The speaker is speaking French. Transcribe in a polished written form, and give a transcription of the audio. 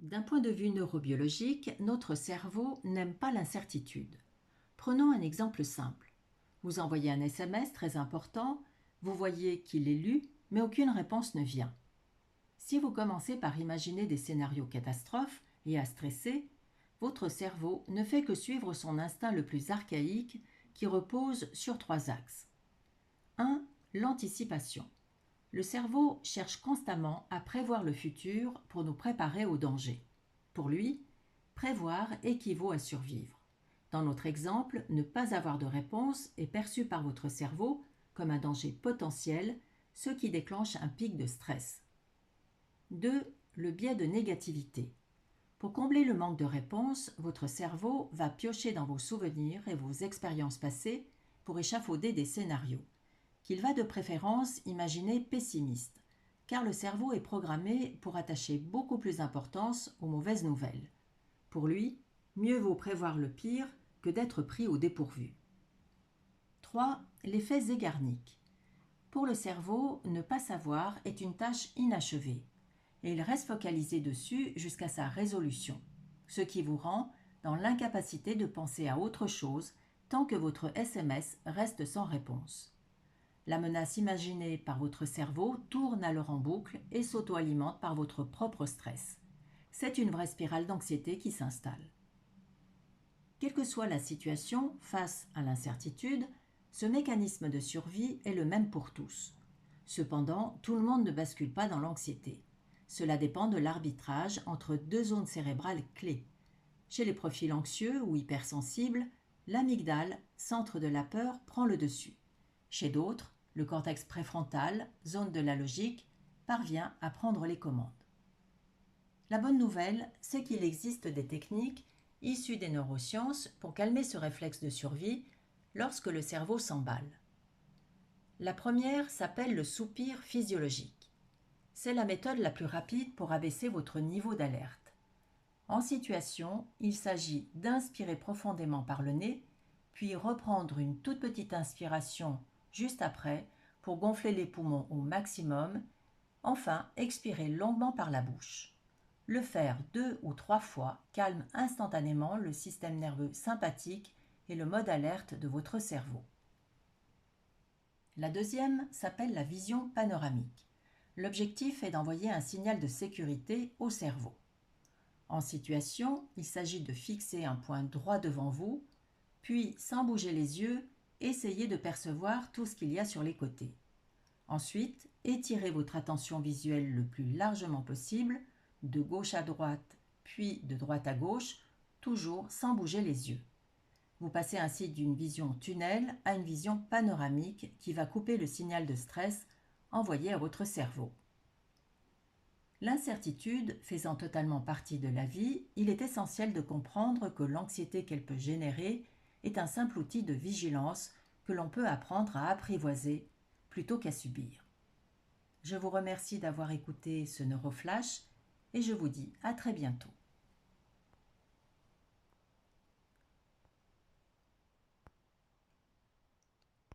D'un point de vue neurobiologique, notre cerveau n'aime pas l'incertitude. Prenons un exemple simple. Vous envoyez un SMS très important, vous voyez qu'il est lu, mais aucune réponse ne vient. Si vous commencez par imaginer des scénarios catastrophes et à stresser, votre cerveau ne fait que suivre son instinct le plus archaïque qui repose sur 3 axes. 1. L'anticipation. Le cerveau cherche constamment à prévoir le futur pour nous préparer au danger. Pour lui, prévoir équivaut à survivre. Dans notre exemple, ne pas avoir de réponse est perçu par votre cerveau comme un danger potentiel, ce qui déclenche un pic de stress. 2. Le biais de négativité. Pour combler le manque de réponse, votre cerveau va piocher dans vos souvenirs et vos expériences passées pour échafauder des scénarios, qu'il va de préférence imaginer pessimistes, car le cerveau est programmé pour attacher beaucoup plus d'importance aux mauvaises nouvelles. Pour lui, mieux vaut prévoir le pire que d'être pris au dépourvu. 3. L'effet Zeigarnik. Pour le cerveau, ne pas savoir est une tâche inachevée, et il reste focalisé dessus jusqu'à sa résolution, ce qui vous rend dans l'incapacité de penser à autre chose tant que votre SMS reste sans réponse. La menace imaginée par votre cerveau tourne alors en boucle et s'auto-alimente par votre propre stress. C'est une vraie spirale d'anxiété qui s'installe. Quelle que soit la situation face à l'incertitude, ce mécanisme de survie est le même pour tous. Cependant, tout le monde ne bascule pas dans l'anxiété. Cela dépend de l'arbitrage entre 2 zones cérébrales clés. Chez les profils anxieux ou hypersensibles, l'amygdale, centre de la peur, prend le dessus. Chez d'autres, le cortex préfrontal, zone de la logique, parvient à prendre les commandes. La bonne nouvelle, c'est qu'il existe des techniques issues des neurosciences pour calmer ce réflexe de survie lorsque le cerveau s'emballe. La première s'appelle le soupir physiologique. C'est la méthode la plus rapide pour abaisser votre niveau d'alerte. En situation, il s'agit d'inspirer profondément par le nez, puis reprendre une toute petite inspiration juste après pour gonfler les poumons au maximum, enfin expirer longuement par la bouche. Le faire 2 ou 3 fois calme instantanément le système nerveux sympathique et le mode alerte de votre cerveau. La deuxième s'appelle la vision panoramique. L'objectif est d'envoyer un signal de sécurité au cerveau. En situation, il s'agit de fixer un point droit devant vous, puis sans bouger les yeux, essayez de percevoir tout ce qu'il y a sur les côtés. Ensuite, étirez votre attention visuelle le plus largement possible, de gauche à droite, puis de droite à gauche, toujours sans bouger les yeux. Vous passez ainsi d'une vision tunnel à une vision panoramique qui va couper le signal de stress envoyé à votre cerveau. L'incertitude faisant totalement partie de la vie, il est essentiel de comprendre que l'anxiété qu'elle peut générer est un simple outil de vigilance que l'on peut apprendre à apprivoiser plutôt qu'à subir. Je vous remercie d'avoir écouté ce Neuroflash et je vous dis à très bientôt.